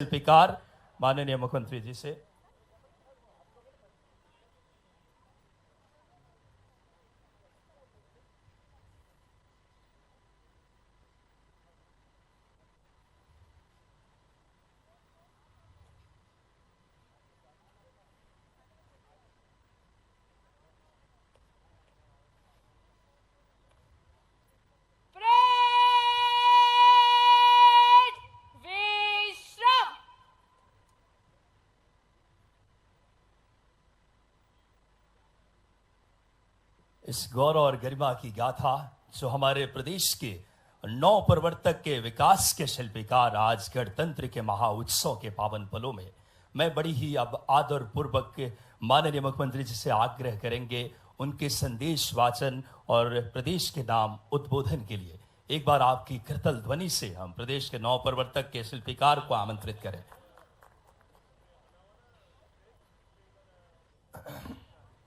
शिल्पकार माननीय मुख्यमंत्री जी से इस गौरव और गरिमा की गाथा जो हमारे प्रदेश के नौ प्रवर्तक के विकास के शिल्पकार आज गणतंत्र के महाउत्सव के पावन पलों में मैं बड़ी ही अब आदर पूर्वक माननीय मुख्यमंत्री जी से आग्रह करेंगे उनके संदेश वाचन और प्रदेश के नाम उद्बोधन के लिए एक बार आपकी करतल ध्वनि से हम प्रदेश के नौ प्रवर्तक के शिल्पकार को आमंत्रित करें।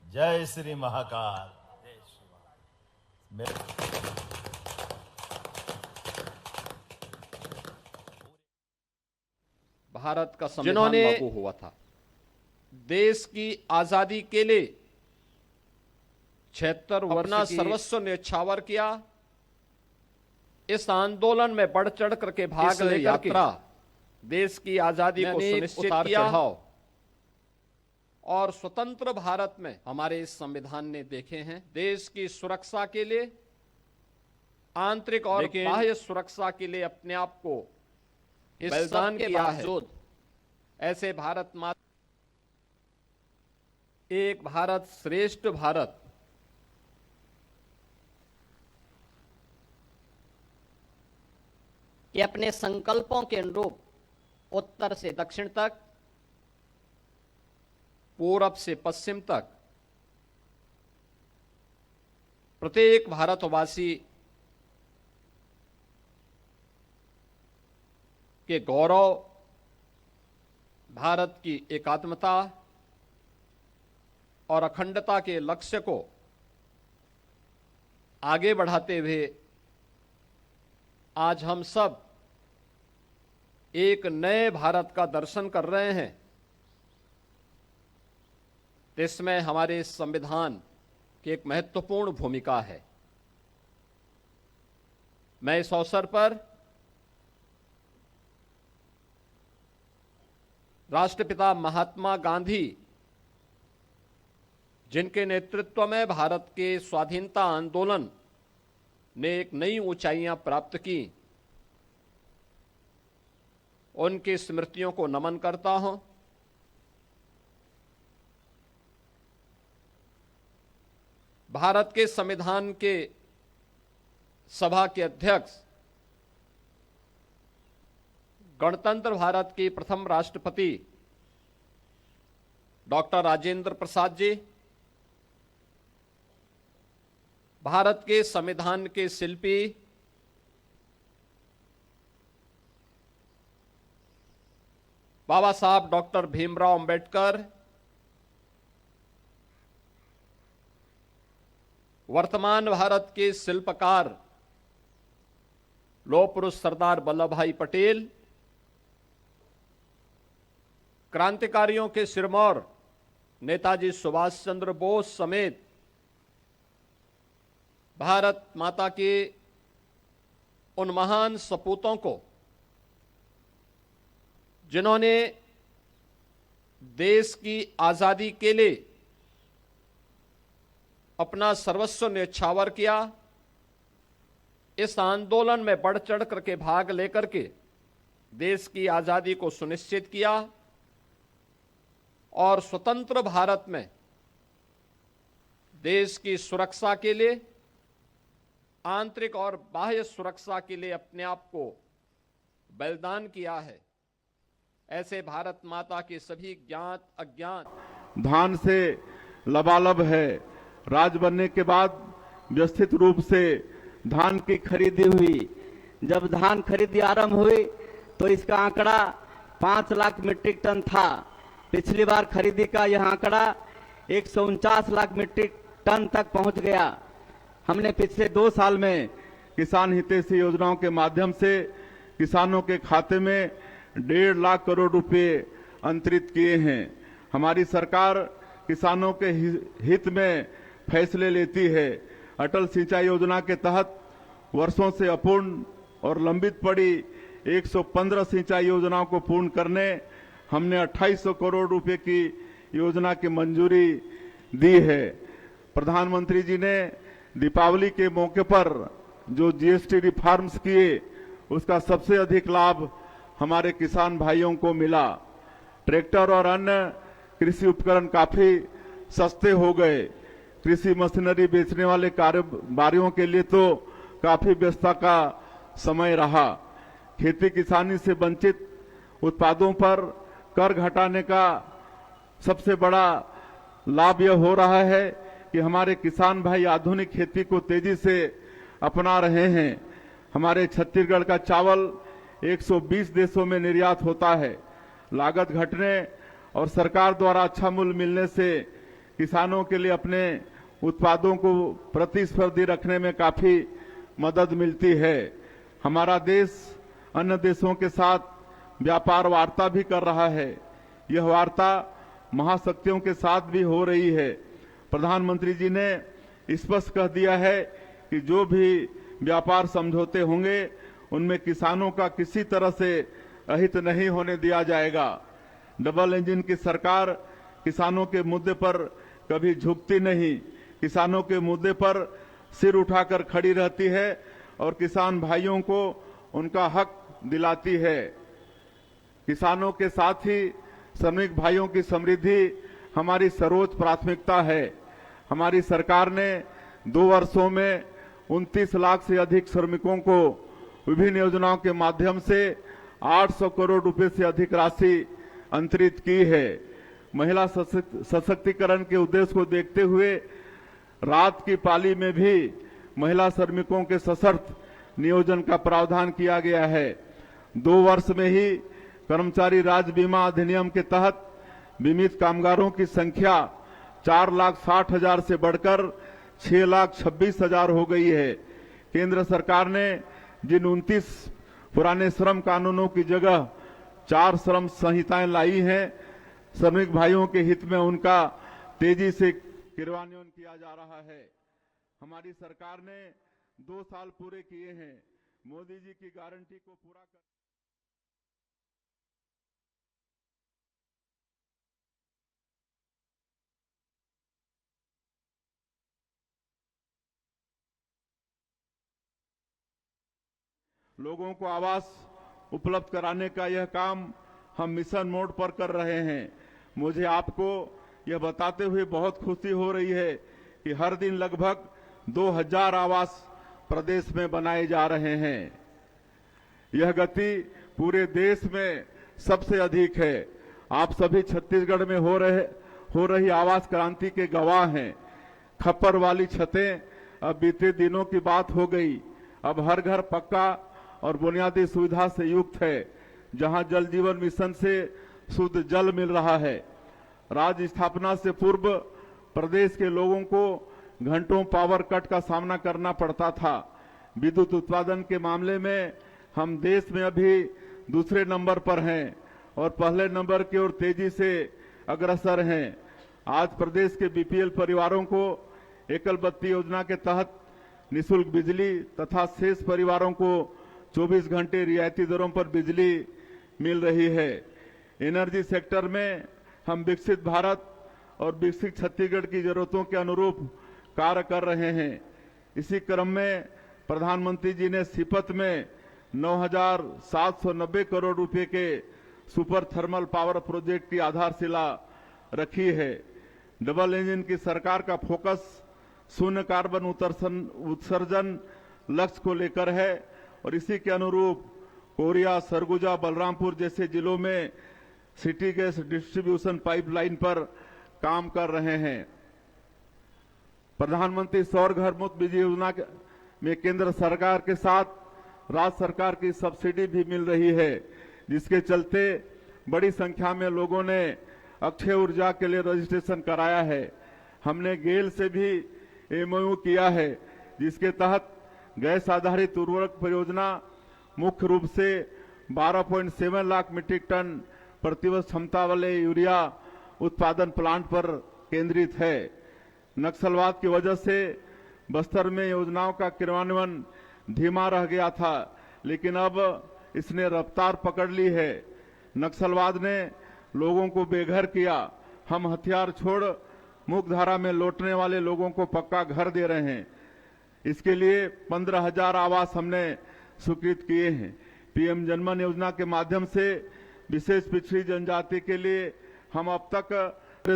जय श्री महाकाल। भारत का संविधान लागू हुआ था। देश की आजादी के लिए 76 वर्ष सर्वस्व न्यौछावर किया। इस आंदोलन में बढ़ चढ़ करके भाग ले यात्रा देश की आजादी को सुनिश्चित किया और स्वतंत्र भारत में हमारे इस संविधान ने देखे हैं देश की सुरक्षा के लिए, आंतरिक और बाह्य सुरक्षा के लिए अपने आप को बलिदान किया है। ऐसे भारत माता एक भारत श्रेष्ठ भारत कि अपने संकल्पों के अनुरूप उत्तर से दक्षिण तक, पूरब से पश्चिम तक प्रत्येक भारतवासी के गौरव, भारत की एकात्मता और अखंडता के लक्ष्य को आगे बढ़ाते हुए आज हम सब एक नए भारत का दर्शन कर रहे हैं। इसमें हमारे संविधान की एक महत्वपूर्ण भूमिका है। मैं इस अवसर पर राष्ट्रपिता महात्मा गांधी, जिनके नेतृत्व में भारत के स्वाधीनता आंदोलन ने एक नई ऊंचाइयां प्राप्त की, उनकी स्मृतियों को नमन करता हूं। भारत के संविधान के सभा के अध्यक्ष, गणतंत्र भारत के प्रथम राष्ट्रपति डॉक्टर राजेंद्र प्रसाद जी, भारत के संविधान के शिल्पी बाबा साहब डॉक्टर भीमराव अंबेडकर, वर्तमान भारत के शिल्पकार लौह पुरुष सरदार वल्लभ भाई पटेल, क्रांतिकारियों के सिरमौर नेताजी सुभाष चंद्र बोस समेत भारत माता के उन महान सपूतों को, जिन्होंने देश की आजादी के लिए अपना सर्वस्व न्यौछावर किया, इस आंदोलन में बढ़ चढ़ करके भाग लेकर के देश की आजादी को सुनिश्चित किया और स्वतंत्र भारत में देश की सुरक्षा के लिए, आंतरिक और बाह्य सुरक्षा के लिए अपने आप को बलिदान किया है। ऐसे भारत माता के सभी ज्ञात अज्ञात धान से लबालब है। राज बनने के बाद व्यवस्थित रूप से धान की खरीदी हुई। जब धान खरीदी आरंभ हुई तो इसका आंकड़ा 5 लाख मीट्रिक टन था। पिछली बार खरीदी का यह आंकड़ा 149 लाख मीट्रिक टन तक पहुंच गया। हमने पिछले 2 साल में किसान हितैषी योजनाओं के माध्यम से किसानों के खाते में 1.5 लाख करोड़ रुपए अंतरित किए हैं। हमारी सरकार किसानों के हित में फैसले लेती है। अटल सिंचाई योजना के तहत वर्षों से अपूर्ण और लंबित पड़ी 115 सिंचाई योजनाओं को पूर्ण करने हमने 2800 करोड़ रुपए की योजना की मंजूरी दी है। प्रधानमंत्री जी ने दीपावली के मौके पर जो जीएसटी रिफॉर्म्स किए उसका सबसे अधिक लाभ हमारे किसान भाइयों को मिला। ट्रैक्टर और अन्य कृषि उपकरण काफी सस्ते हो गए। कृषि मशीनरी बेचने वाले कारोबारियों के लिए तो काफी व्यस्तता का समय रहा। खेती किसानी से वंचित उत्पादों पर कर घटाने का सबसे बड़ा लाभ यह हो रहा है कि हमारे किसान भाई आधुनिक खेती को तेजी से अपना रहे हैं। हमारे छत्तीसगढ़ का चावल 120 देशों में निर्यात होता है। लागत घटने और सरकार द्वारा अच्छा मूल्य मिलने से किसानों के लिए अपने उत्पादों को प्रतिस्पर्धी रखने में काफी मदद मिलती है। हमारा देश अन्य देशों के साथ व्यापार वार्ता भी कर रहा है। यह वार्ता महाशक्तियों के साथ भी हो रही है। प्रधानमंत्री जी ने स्पष्ट कह दिया है कि जो भी व्यापार समझौते होंगे उनमें किसानों का किसी तरह से अहित नहीं होने दिया जाएगा। डबल इंजन की सरकार किसानों के मुद्दे पर कभी झुकती नहीं, किसानों के मुद्दे पर सिर उठाकर खड़ी रहती है और किसान भाइयों को उनका हक दिलाती है। किसानों के साथ ही श्रमिक भाइयों की समृद्धि हमारी सर्वोच्च प्राथमिकता है। हमारी सरकार ने 2 वर्षों में 29 लाख से अधिक श्रमिकों को विभिन्न योजनाओं के माध्यम से 800 करोड़ रुपए से अधिक राशि अंतरित की है। महिला सशक्तिकरण के उद्देश्य को देखते हुए रात की पाली में भी महिला श्रमिकों के सशर्त नियोजन का प्रावधान किया गया है। 2 वर्ष में ही कर्मचारी राज्य बीमा अधिनियम के तहत बीमित कामगारों की संख्या 4,60,000 से बढ़कर 6,26,000 हो गई है। केंद्र सरकार ने जिन 29 पुराने श्रम कानूनों की जगह 4 श्रम संहिताएं लाई हैं, श्रमिक भाइयों के हित में उनका तेजी से क्रियान्वयन किया जा रहा है। हमारी सरकार ने 2 साल पूरे किए हैं। मोदी जी की गारंटी को पूरा कर लोगों को आवास उपलब्ध कराने का यह काम हम मिशन मोड पर कर रहे हैं। मुझे आपको यह बताते हुए बहुत खुशी हो रही है कि हर दिन लगभग 2000 आवास प्रदेश में बनाए जा रहे हैं। यह गति पूरे देश में सबसे अधिक है। आप सभी छत्तीसगढ़ में हो रही आवास क्रांति के गवाह हैं। खप्पर वाली छतें अब बीते दिनों की बात हो गई। अब हर घर पक्का और बुनियादी सुविधा से युक्त है, जहां जल जीवन मिशन से शुद्ध जल मिल रहा है। राज्य स्थापना से पूर्व प्रदेश के लोगों को घंटों पावर कट का सामना करना पड़ता था। विद्युत उत्पादन के मामले में हम देश में अभी दूसरे नंबर पर हैं और पहले नंबर की ओर तेजी से अग्रसर हैं। आज प्रदेश के बीपीएल परिवारों को एकल बत्ती योजना के तहत निःशुल्क बिजली तथा शेष परिवारों को 24 घंटे रियायती दरों पर बिजली मिल रही है। एनर्जी सेक्टर में हम विकसित भारत और विकसित छत्तीसगढ़ की जरूरतों के अनुरूप कार्य कर रहे हैं। इसी क्रम में प्रधानमंत्री जी ने सीपत में 9,790 करोड़ रुपए के सुपर थर्मल पावर प्रोजेक्ट की आधारशिला रखी है। डबल इंजन की सरकार का फोकस शून्य कार्बन उत्सर्जन लक्ष्य को लेकर है और इसी के अनुरूप कोरिया, सरगुजा, बलरामपुर जैसे जिलों में सिटी गैस डिस्ट्रीब्यूशन पाइपलाइन पर काम कर रहे हैं। प्रधानमंत्री सौर घर मुफ्त बिजली योजना में केंद्र सरकार के साथ राज्य सरकार की सब्सिडी भी मिल रही है, जिसके चलते बड़ी संख्या में लोगों ने अक्षय ऊर्जा के लिए रजिस्ट्रेशन कराया है। हमने गेल से भी एमओयू किया है, जिसके तहत गैस आधारित उर्वरक परियोजना मुख्य रूप से 12.7 लाख मीट्रिक टन प्रतिवर्ष क्षमता वाले यूरिया उत्पादन प्लांट पर केंद्रित है। नक्सलवाद की वजह से बस्तर में योजनाओं का क्रियान्वयन धीमा रह गया था, लेकिन अब इसने रफ्तार पकड़ ली है। नक्सलवाद ने लोगों को बेघर किया। हम हथियार छोड़ मुख्यधारा में लौटने वाले लोगों को पक्का घर दे रहे हैं। इसके लिए 15,000 आवास हमने स्वीकृत किए हैं। पीएम जनमन योजना के माध्यम से विशेष पिछड़ी जनजाति के लिए हम अब तक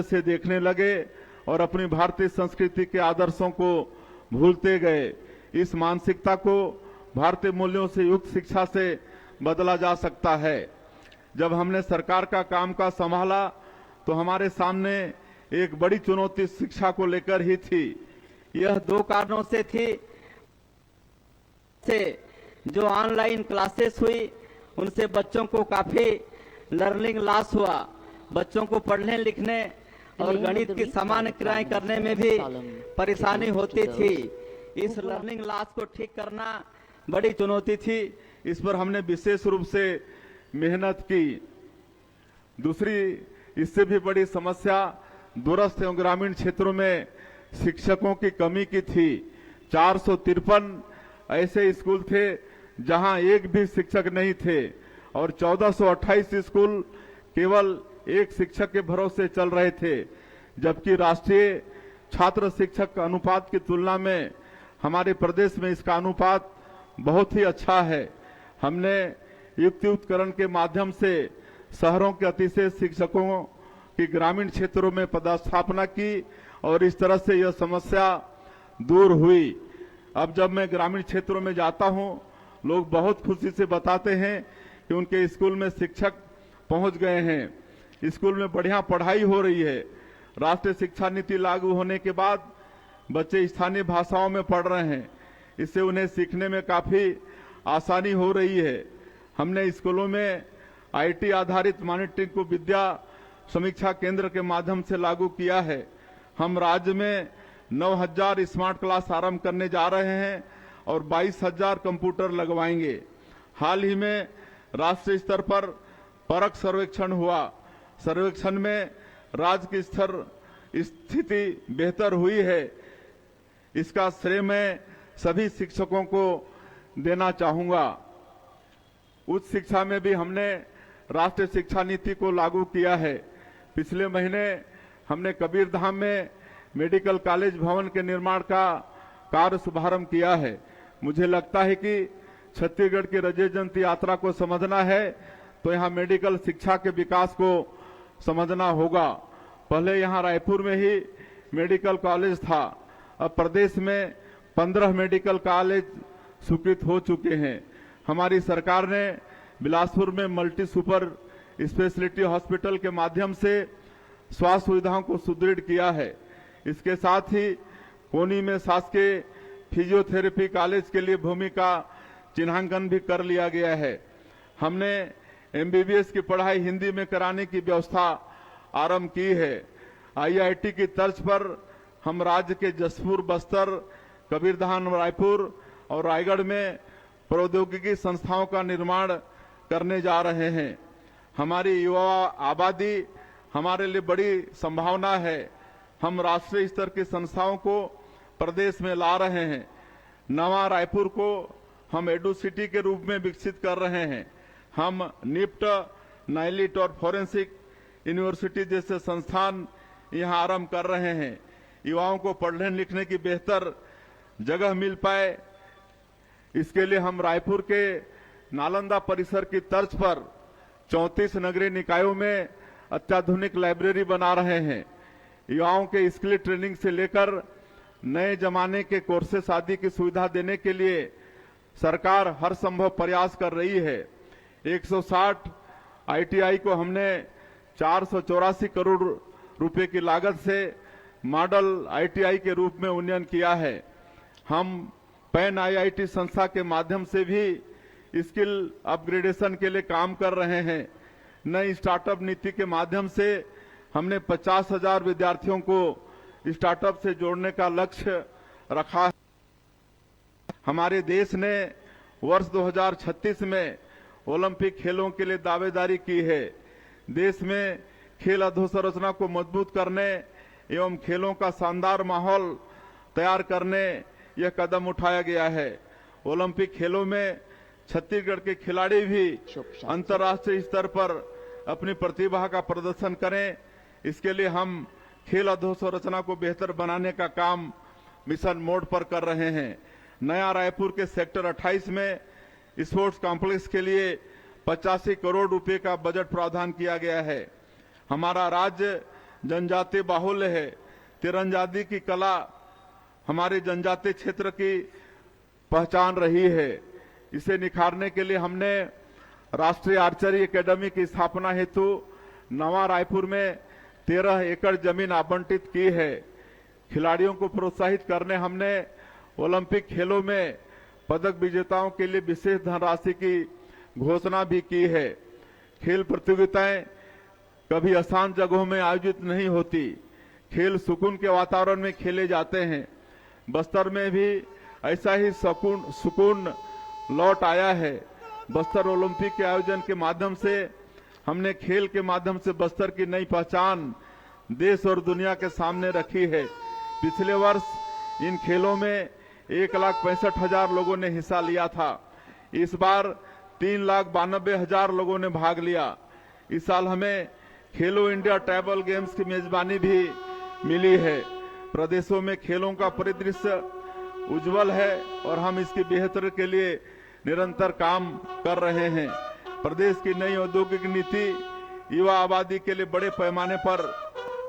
से देखने लगे और अपनी भारतीय संस्कृति के आदर्शों को भूलते गए। इस मानसिकता को भारतीय मूल्यों से युक्त शिक्षा से बदला जा सकता है। जब हमने सरकार का कामकाज संभाला तो हमारे सामने एक बड़ी चुनौती शिक्षा को लेकर ही थी। यह 2 कारणों से थी। जो ऑनलाइन क्लासेस हुई उनसे बच्चों को काफी लर्निंग लॉस हुआ। बच्चों को पढ़ने लिखने और गणित की सामान्य क्रियाएं करने में भी परेशानी होती थी। इस लर्निंग लॉस को ठीक करना बड़ी चुनौती थी। इस पर हमने विशेष रूप से मेहनत की। दूसरी इससे भी बड़ी समस्या दूरस्थ एवं ग्रामीण क्षेत्रों में शिक्षकों की कमी की थी। 453 ऐसे स्कूल थे जहां एक भी शिक्षक नहीं थे और 1428 स्कूल केवल एक शिक्षक के भरोसे चल रहे थे, जबकि राष्ट्रीय छात्र शिक्षक अनुपात की तुलना में हमारे प्रदेश में इसका अनुपात बहुत ही अच्छा है। हमने युक्तियुक्तकरण के माध्यम से शहरों के अतिशय शिक्षकों की ग्रामीण क्षेत्रों में पदस्थापना की और इस तरह से यह समस्या दूर हुई। अब जब मैं ग्रामीण क्षेत्रों में जाता हूं, लोग बहुत खुशी से बताते हैं कि उनके स्कूल में शिक्षक पहुंच गए हैं, स्कूल में बढ़िया पढ़ाई हो रही है। राष्ट्रीय शिक्षा नीति लागू होने के बाद बच्चे स्थानीय भाषाओं में पढ़ रहे हैं, इससे उन्हें सीखने में काफी आसानी हो रही है। हमने स्कूलों में आईटी आधारित मॉनिटरिंग को विद्या समीक्षा केंद्र के माध्यम से लागू किया है। हम राज्य में 9,000 स्मार्ट क्लास आरंभ करने जा रहे हैं और 22,000 कंप्यूटर लगवाएंगे। हाल ही में राष्ट्रीय स्तर पर परख सर्वेक्षण हुआ। सर्वेक्षण में राज्य की स्थिति बेहतर हुई है। इसका श्रेय मैं सभी शिक्षकों को देना चाहूंगा। उच्च शिक्षा में भी हमने राष्ट्रीय शिक्षा नीति को लागू किया है। पिछले महीने हमने कबीरधाम में मेडिकल कॉलेज भवन के निर्माण का कार्य शुभारंभ किया है। मुझे लगता है कि छत्तीसगढ़ की रजय जयंती यात्रा को समझना है तो यहाँ मेडिकल शिक्षा के विकास को समझना होगा। पहले यहाँ रायपुर में ही मेडिकल कॉलेज था, अब प्रदेश में 15 मेडिकल कॉलेज स्वीकृत हो चुके हैं। हमारी सरकार ने बिलासपुर में मल्टी सुपर स्पेशलिटी हॉस्पिटल के माध्यम से स्वास्थ्य सुविधाओं को सुदृढ़ किया है। इसके साथ ही कोनी में शासकीय फिजियोथेरेपी कॉलेज के लिए भूमि का चिन्हांकन भी कर लिया गया है। हमने एमबीबीएस की पढ़ाई हिंदी में कराने की व्यवस्था आरंभ की है। आईआईटी की तर्ज पर हम राज्य के जसपुर, बस्तर, कबीरधाम, रायपुर और रायगढ़ में प्रौद्योगिकी संस्थाओं का निर्माण करने जा रहे हैं। हमारी युवा आबादी हमारे लिए बड़ी संभावना है। हम राष्ट्रीय स्तर की संस्थाओं को प्रदेश में ला रहे हैं। नवा रायपुर को हम एडू सिटी के रूप में विकसित कर रहे हैं। हम निफ्ट, नाइलिट और फॉरेंसिक यूनिवर्सिटी जैसे संस्थान यहां आरंभ कर रहे हैं। युवाओं को पढ़ने लिखने की बेहतर जगह मिल पाए, इसके लिए हम रायपुर के नालंदा परिसर की तर्ज पर 34 नगरीय निकायों में अत्याधुनिक लाइब्रेरी बना रहे हैं। युवाओं के स्किल ट्रेनिंग से लेकर नए जमाने के कोर्सेस आदि की सुविधा देने के लिए सरकार हर संभव प्रयास कर रही है। 160 आईटीआई को हमने 484 करोड़ रुपए की लागत से मॉडल आईटीआई के रूप में उन्नयन किया है। हम पैन आईआईटी संस्था के माध्यम से भी स्किल अपग्रेडेशन के लिए काम कर रहे हैं। नई स्टार्टअप नीति के माध्यम से हमने 50,000 विद्यार्थियों को स्टार्टअप से जोड़ने का लक्ष्य रखा है। हमारे देश ने वर्ष 2036 में ओलंपिक खेलों के लिए दावेदारी की है। देश में खेल अधोसंरचना को मजबूत करने एवं खेलों का शानदार माहौल तैयार करने यह कदम उठाया गया है। ओलंपिक खेलों में छत्तीसगढ़ के खिलाड़ी भी अंतर्राष्ट्रीय स्तर पर अपनी प्रतिभा का प्रदर्शन करें। इसके लिए हम खेल अधोसंरचना को बेहतर बनाने का काम मिशन मोड पर कर रहे हैं। नया रायपुर के सेक्टर 28 में स्पोर्ट्स कॉम्प्लेक्स के लिए 85 करोड़ रुपए का बजट प्रावधान किया गया है। हमारा राज्य जनजातीय बाहुल्य है। तीरंदाजी की कला हमारे जनजातीय क्षेत्र की पहचान रही है। इसे निखारने के लिए हमने राष्ट्रीय आर्चरी एकेडमी की स्थापना हेतु नवा रायपुर में 13 एकड़ जमीन आवंटित की है। खिलाड़ियों को प्रोत्साहित करने हमने ओलंपिक खेलों में पदक विजेताओं के लिए विशेष धनराशि की घोषणा भी की है। खेल प्रतियोगिताएं कभी आसान जगहों में आयोजित नहीं होती। खेल सुकून के वातावरण में खेले जाते हैं। बस्तर में भी ऐसा ही सुकून लौट आया है। बस्तर ओलंपिक के आयोजन के माध्यम से हमने खेल के माध्यम से बस्तर की नई पहचान देश और दुनिया के सामने रखी है। पिछले वर्ष इन खेलों में 1,65,000 लोगों ने हिस्सा लिया था। इस बार 3,92,000 लोगों ने भाग लिया। इस साल हमें खेलो इंडिया ट्राइबल गेम्स की मेजबानी भी मिली है। प्रदेशों में खेलों का परिदृश्य उज्जवल है और हम इसकी बेहतरी के लिए निरंतर काम कर रहे हैं। प्रदेश की नई औद्योगिक नीति युवा आबादी के लिए बड़े पैमाने पर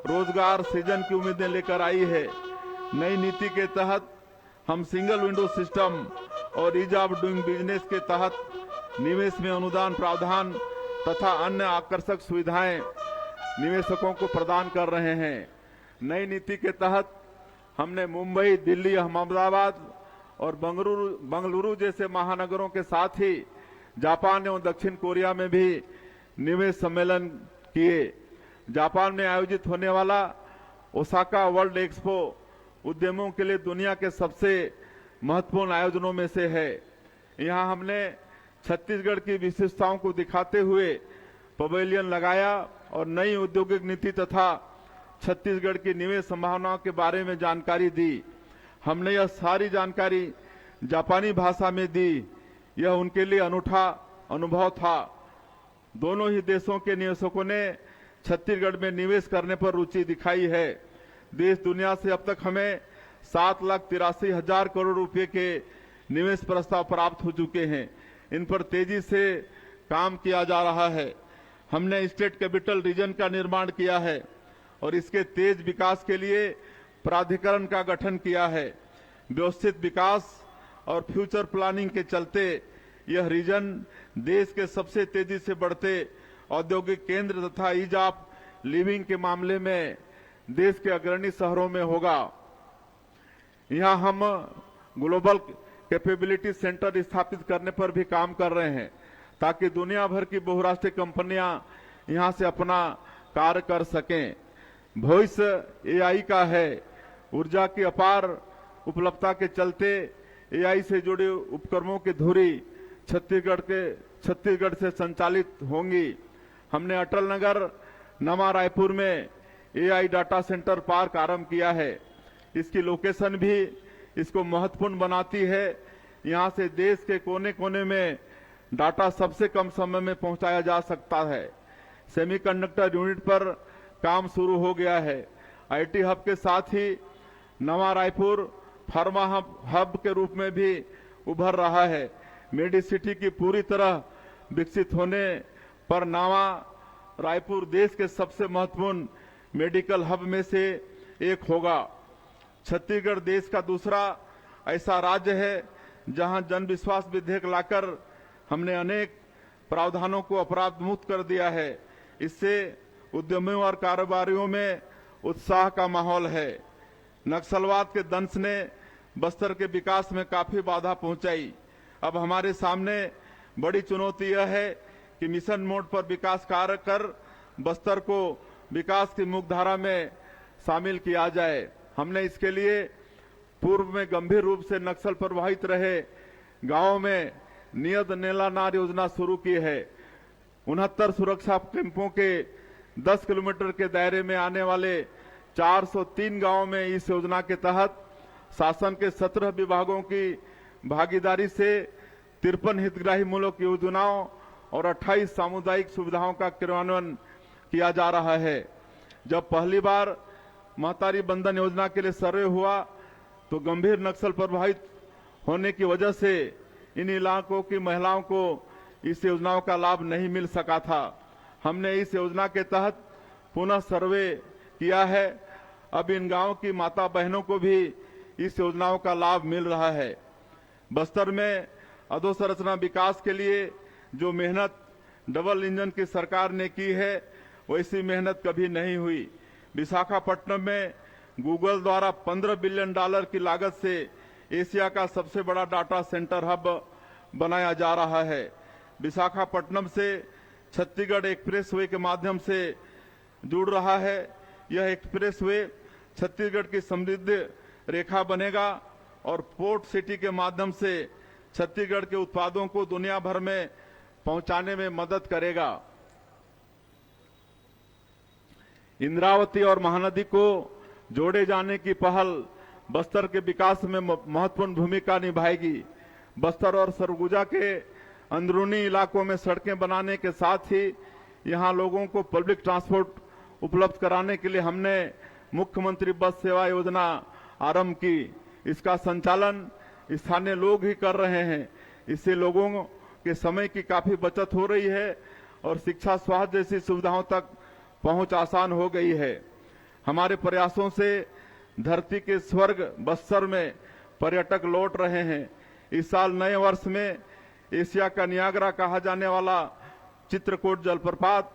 रोजगार सृजन की उम्मीदें लेकर आई है। नई नीति के तहत हम सिंगल विंडो सिस्टम और ईज ऑफ डूइंग बिजनेस के तहत निवेश में अनुदान प्रावधान तथा अन्य आकर्षक सुविधाएं निवेशकों को प्रदान कर रहे हैं। नई नीति के तहत हमने मुंबई, दिल्ली, अहमदाबाद और बंगलुरु जैसे महानगरों के साथ ही जापान एवं दक्षिण कोरिया में भी निवेश सम्मेलन किए। जापान में आयोजित होने वाला ओसाका वर्ल्ड एक्सपो उद्यमों के लिए दुनिया के सबसे महत्वपूर्ण आयोजनों में से है। यहाँ हमने छत्तीसगढ़ की विशेषताओं को दिखाते हुए पवेलियन लगाया और नई औद्योगिक नीति तथा छत्तीसगढ़ की निवेश संभावनाओं के बारे में जानकारी दी। हमने यह सारी जानकारी जापानी भाषा में दी। यह उनके लिए अनूठा अनुभव था। दोनों ही देशों के निवेशकों ने छत्तीसगढ़ में निवेश करने पर रुचि दिखाई है। देश दुनिया से अब तक हमें 7,83,000 करोड़ रुपए के निवेश प्रस्ताव प्राप्त हो चुके हैं। इन पर तेजी से काम किया जा रहा है। हमने स्टेट कैपिटल रीजन का निर्माण किया है और इसके तेज विकास के लिए प्राधिकरण का गठन किया है। व्यवस्थित विकास और फ्यूचर प्लानिंग के चलते यह रीजन देश के सबसे तेजी से बढ़ते औद्योगिक केंद्र तथा ईज ऑफ लिविंग के मामले में देश के अग्रणी शहरों में होगा। यहाँ हम ग्लोबल कैपेबिलिटी सेंटर स्थापित करने पर भी काम कर रहे हैं ताकि दुनिया भर की बहुराष्ट्रीय कंपनियां यहाँ से अपना कार्य कर सकें। भविष्य एआई का है। ऊर्जा की अपार उपलब्धता के चलते एआई से जुड़े उपकरणों की धुरी छत्तीसगढ़ से संचालित होंगी। हमने अटल नगर नवा रायपुर में एआई डाटा सेंटर पार्क आरंभ किया है। इसकी लोकेशन भी इसको महत्वपूर्ण बनाती है। यहाँ से देश के कोने कोने में डाटा सबसे कम समय में पहुंचाया जा सकता है। सेमीकंडक्टर यूनिट पर काम शुरू हो गया है। आईटी हब के साथ ही नवा रायपुर फार्मा हब के रूप में भी उभर रहा है। मेडिसिटी की पूरी तरह विकसित होने पर नवा रायपुर देश के सबसे महत्वपूर्ण मेडिकल हब में से एक होगा। छत्तीसगढ़ देश का दूसरा ऐसा राज्य है जहां जन विश्वास विधेयक लाकर हमने अनेक प्रावधानों को अपराध मुक्त कर दिया है। इससे उद्यमियों और कारोबारियों में उत्साह का माहौल है। नक्सलवाद के दंश ने बस्तर के विकास में काफी बाधा पहुंचाई। अब हमारे सामने बड़ी चुनौती यह है कि मिशन मोड पर विकास कार्य कर बस्तर को विकास की मुख्यधारा में शामिल किया जाए। हमने इसके लिए लिए पूर्व में गंभीर रूप से नक्सल प्रभावित रहे गांवों में नियत नीलानार योजना शुरू की है। 69 सुरक्षा कैंपों के 10 किलोमीटर के दायरे में आने वाले 403 गांवों में इस योजना के तहत शासन के 17 विभागों की भागीदारी से 53 हितग्राही मूलक योजनाओं और 28 सामुदायिक सुविधाओं का क्रियान्वयन किया जा रहा है। जब पहली बार महतारी बंधन योजना के लिए सर्वे हुआ तो गंभीर नक्सल प्रभावित होने की वजह से इन इलाकों की महिलाओं को इस योजनाओं का लाभ नहीं मिल सका था। हमने इस योजना के तहत पुनः सर्वे किया है। अब इन गांवों की माता बहनों को भी इस योजनाओं का लाभ मिल रहा है। बस्तर में अधोसंरचना विकास के लिए जो मेहनत डबल इंजन की सरकार ने की है वैसी मेहनत कभी नहीं हुई। विशाखापट्टनम में गूगल द्वारा $15 बिलियन की लागत से एशिया का सबसे बड़ा डाटा सेंटर हब बनाया जा रहा है। विशाखापट्टनम से छत्तीसगढ़ एक्सप्रेसवे के माध्यम से जुड़ रहा है। यह एक्सप्रेसवे छत्तीसगढ़ की समृद्ध रेखा बनेगा और पोर्ट सिटी के माध्यम से छत्तीसगढ़ के उत्पादों को दुनिया भर में पहुंचाने में मदद करेगा। इंद्रावती और महानदी को जोड़े जाने की पहल बस्तर के विकास में महत्वपूर्ण भूमिका निभाएगी। बस्तर और सरगुजा के अंदरूनी इलाकों में सड़कें बनाने के साथ ही यहां लोगों को पब्लिक ट्रांसपोर्ट उपलब्ध कराने के लिए हमने मुख्यमंत्री बस सेवा योजना आरंभ की। इसका संचालन स्थानीय लोग ही कर रहे हैं। इससे लोगों के समय की काफी बचत हो रही है और शिक्षा, स्वास्थ्य जैसी सुविधाओं तक पहुंच आसान हो गई है। हमारे प्रयासों से धरती के स्वर्ग बस्तर में पर्यटक लौट रहे हैं। इस साल नए वर्ष में एशिया का नियाग्रा कहा जाने वाला चित्रकूट जलप्रपात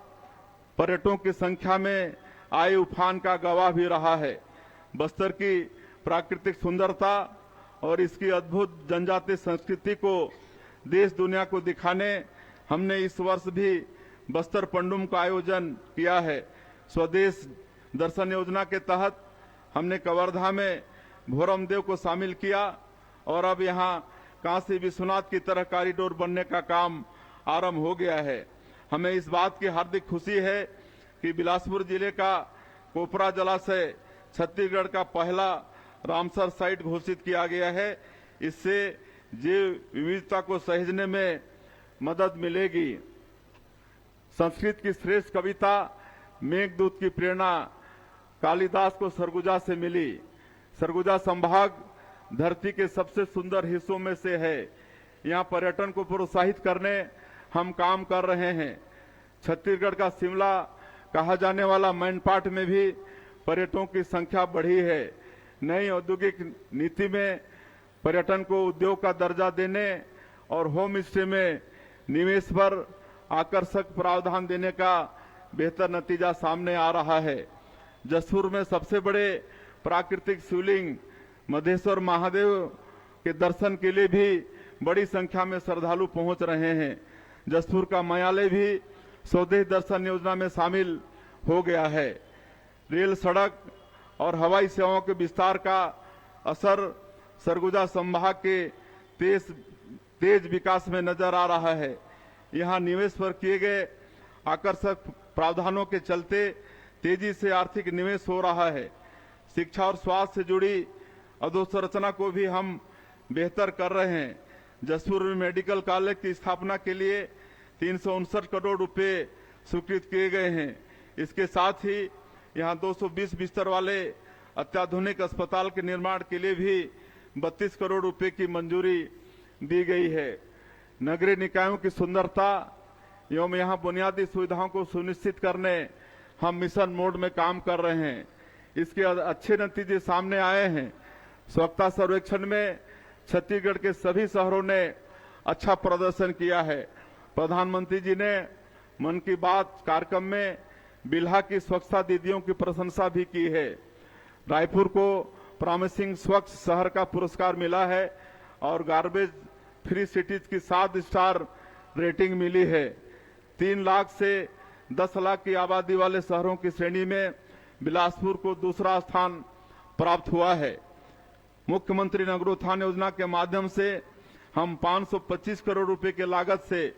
पर्यटकों की संख्या में आए उफान का गवाह भी रहा है। बस्तर की प्राकृतिक सुंदरता और इसकी अद्भुत जनजातीय संस्कृति को देश दुनिया को दिखाने हमने इस वर्ष भी बस्तर पंडुम का आयोजन किया है। स्वदेश दर्शन योजना के तहत हमने कवर्धा में भोरमदेव को शामिल किया और अब यहां काशी विश्वनाथ की तरह कॉरिडोर बनने का काम आरंभ हो गया है। हमें इस बात की हार्दिक खुशी है कि बिलासपुर जिले का कोपरा जलाशय छत्तीसगढ़ का पहला रामसर साइट घोषित किया गया है। इससे जैव विविधता को सहेजने में मदद मिलेगी। संस्कृत की श्रेष्ठ कविता मेघदूत की प्रेरणा कालिदास को सरगुजा से मिली। सरगुजा संभाग धरती के सबसे सुंदर हिस्सों में से है। यहाँ पर्यटन को प्रोत्साहित करने हम काम कर रहे हैं। छत्तीसगढ़ का शिमला कहा जाने वाला मैनपाट में भी पर्यटकों की संख्या बढ़ी है। नई औद्योगिक नीति में पर्यटन को उद्योग का दर्जा देने और होम स्टे में निवेश पर आकर्षक प्रावधान देने का बेहतर नतीजा सामने आ रहा है। जसपुर में सबसे बड़े प्राकृतिक शिवलिंग मधेश्वर महादेव के दर्शन के लिए भी बड़ी संख्या में श्रद्धालु पहुंच रहे हैं। जसपुर का मयालय भी स्वदेश दर्शन योजना में शामिल हो गया है। रेल, सड़क और हवाई सेवाओं के विस्तार का असर सरगुजा संभाग के तेज विकास में नजर आ रहा है। यहाँ निवेश पर किए गए आकर्षक प्रावधानों के चलते तेजी से आर्थिक निवेश हो रहा है। शिक्षा और स्वास्थ्य से जुड़ी अधोसंरचना को भी हम बेहतर कर रहे हैं। जसपुर में मेडिकल कॉलेज की स्थापना के लिए 359 करोड़ रुपए स्वीकृत किए गए हैं। इसके साथ ही यहाँ 220 बिस्तर वाले अत्याधुनिक अस्पताल के निर्माण के लिए भी 32 करोड़ रुपए की मंजूरी दी गई है। नगरीय निकायों की सुंदरता एवं यहाँ बुनियादी सुविधाओं को सुनिश्चित करने हम मिशन मोड में काम कर रहे हैं। इसके अच्छे नतीजे सामने आए हैं। स्वच्छता सर्वेक्षण में छत्तीसगढ़ के सभी शहरों ने अच्छा प्रदर्शन किया है। प्रधानमंत्री जी ने मन की बात कार्यक्रम में बिल्हा की स्वच्छता दीदियों की प्रशंसा भी की है। रायपुर को प्रॉमिसिंग स्वच्छ शहर का पुरस्कार मिला है और गार्बेज फ्री सिटीज की 7 स्टार रेटिंग मिली है। 3 लाख से 10 लाख की आबादी वाले शहरों की श्रेणी में बिलासपुर को दूसरा स्थान प्राप्त हुआ है। मुख्यमंत्री नगरोत्थान योजना के माध्यम से हम 525 करोड़ रुपए के लागत से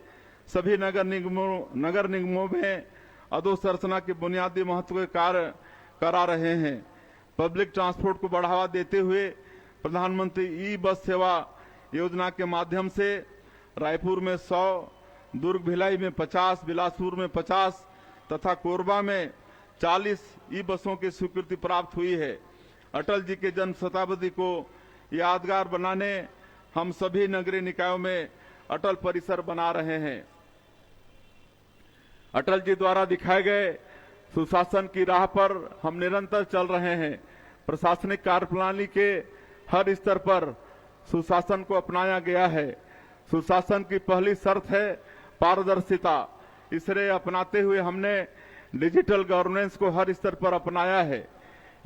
सभी नगर निगमों में अधोसंरचना के बुनियादी महत्व के कार्य करा रहे हैं। पब्लिक ट्रांसपोर्ट को बढ़ावा देते हुए प्रधानमंत्री ई बस सेवा योजना के माध्यम से रायपुर में 100, दुर्ग भिलाई में 50, बिलासपुर में 50 तथा कोरबा में 40 ई बसों की स्वीकृति प्राप्त हुई है। अटल जी के जन्म शताब्दी को यादगार बनाने हम सभी नगरीय निकायों में अटल परिसर बना रहे हैं। अटल जी द्वारा दिखाए गए सुशासन की राह पर हम निरंतर चल रहे हैं। प्रशासनिक कार्यप्रणाली के हर स्तर पर सुशासन को अपनाया गया है। सुशासन की पहली शर्त है पारदर्शिता। इसे अपनाते हुए हमने डिजिटल गवर्नेंस को हर स्तर पर अपनाया है।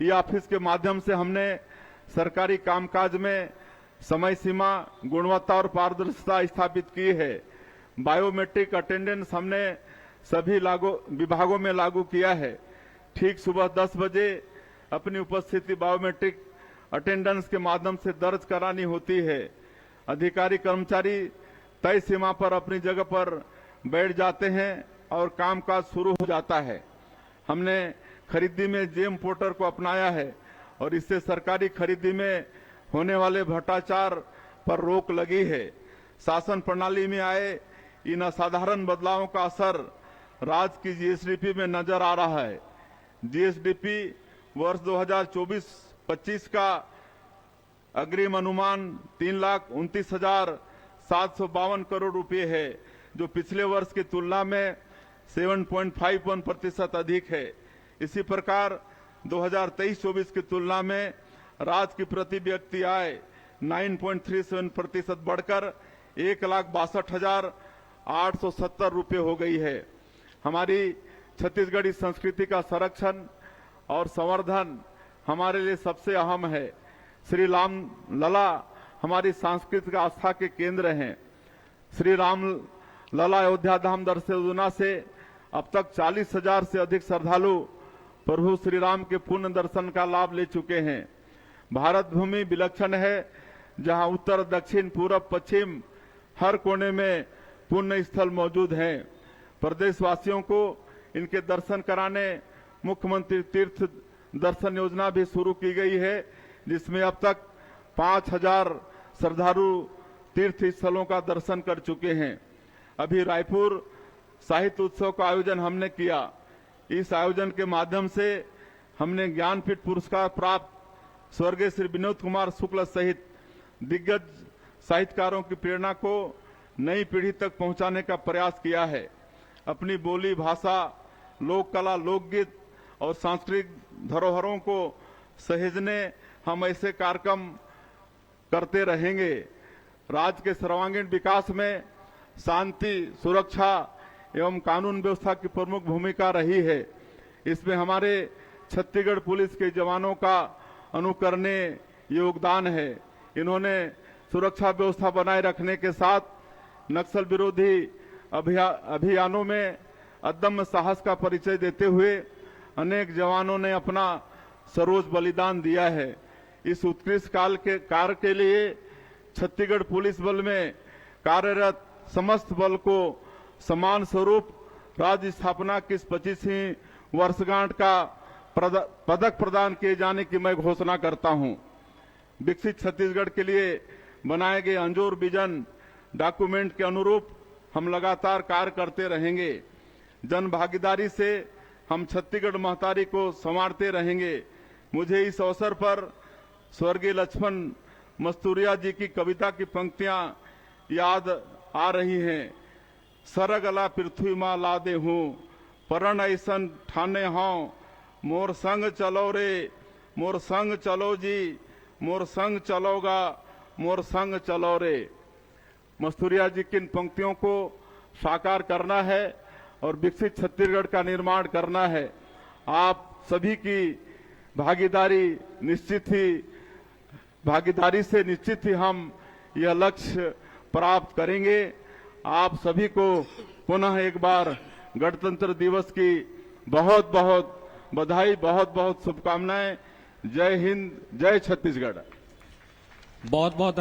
ई ऑफिस के माध्यम से हमने सरकारी कामकाज में समय सीमा, गुणवत्ता और पारदर्शिता स्थापित की है। बायोमेट्रिक अटेंडेंस हमने सभी विभागों में लागू किया है। ठीक सुबह 10 बजे अपनी उपस्थिति बायोमेट्रिक अटेंडेंस के माध्यम से दर्ज करानी होती है। अधिकारी कर्मचारी तय सीमा पर अपनी जगह पर बैठ जाते हैं और कामकाज शुरू हो जाता है। हमने खरीदी में जेम पोर्टर को अपनाया है और इससे सरकारी खरीदी में होने वाले भ्रष्टाचार पर रोक लगी है। शासन प्रणाली में आए इन असाधारण बदलावों का असर राज्य की जीएसडीपी में नजर आ रहा है। जीएसडीपी वर्ष 2024-25 का अग्रिम अनुमान 3,29,752 करोड़ रुपए है, जो पिछले वर्ष की तुलना में 7.51% अधिक है। इसी प्रकार 2023-24 की तुलना में राज्य की प्रति व्यक्ति आय 9.37% बढ़कर 1,62,870 रुपए हो गई है। हमारी छत्तीसगढ़ी संस्कृति का संरक्षण और संवर्धन हमारे लिए सबसे अहम है। श्री राम लला हमारी सांस्कृतिक आस्था के केंद्र हैं। श्री राम लला अयोध्या धाम दर्शन योजना से अब तक 40,000 से अधिक श्रद्धालु प्रभु श्री राम के पुण्य दर्शन का लाभ ले चुके हैं। भारत भूमि विलक्षण है, जहां उत्तर, दक्षिण, पूरब, पश्चिम हर कोने में पुण्य स्थल मौजूद हैं। प्रदेशवासियों को इनके दर्शन कराने मुख्यमंत्री तीर्थ दर्शन योजना भी शुरू की गई है, जिसमें अब तक 5,000 श्रद्धालु तीर्थ स्थलों का दर्शन कर चुके हैं। अभी रायपुर साहित्य उत्सव का आयोजन हमने किया। इस आयोजन के माध्यम से हमने ज्ञानपीठ पुरस्कार प्राप्त स्वर्गीय श्री विनोद कुमार शुक्ल सहित दिग्गज साहित्यकारों की प्रेरणा को नई पीढ़ी तक पहुंचाने का प्रयास किया है। अपनी बोली, भाषा, लोक कला, लोकगीत और सांस्कृतिक धरोहरों को सहेजने हम ऐसे कार्यक्रम करते रहेंगे। राज्य के सर्वांगीण विकास में शांति, सुरक्षा एवं कानून व्यवस्था की प्रमुख भूमिका रही है। इसमें हमारे छत्तीसगढ़ पुलिस के जवानों का अनुकरणीय योगदान है। इन्होंने सुरक्षा व्यवस्था बनाए रखने के साथ नक्सल विरोधी अभियानों में अदम्य साहस का परिचय देते हुए अनेक जवानों ने अपना सर्वोच्च बलिदान दिया है। इस उत्कृष्ट कार्य के लिए छत्तीसगढ़ पुलिस बल में कार्यरत समस्त बल को समान स्वरूप राज्य स्थापना की 25वीं वर्षगांठ का पदक प्रदान किए जाने की मैं घोषणा करता हूं। विकसित छत्तीसगढ़ के लिए बनाए गए अंजोर विजन डॉक्यूमेंट के अनुरूप हम लगातार कार्य करते रहेंगे। जन भागीदारी से हम छत्तीसगढ़ महतारी को संवारते रहेंगे। मुझे इस अवसर पर स्वर्गीय लक्ष्मण मस्तूरिया जी की कविता की पंक्तियां याद आ रही हैं। सरगला पृथ्वी माँ लादे हूँ, परण ऐसन ठाने हों, मोर संग चलो रे, मोर संग चलो जी, मोर संग चलोगा, मोर संग चलो रे। मस्तूरिया जी की इन पंक्तियों को साकार करना है और विकसित छत्तीसगढ़ का निर्माण करना है। आप सभी की भागीदारी से निश्चित ही हम यह लक्ष्य प्राप्त करेंगे। आप सभी को पुनः एक बार गणतंत्र दिवस की बहुत बहुत बधाई, बहुत बहुत शुभकामनाएं। जय हिंद, जय छत्तीसगढ़। बहुत बहुत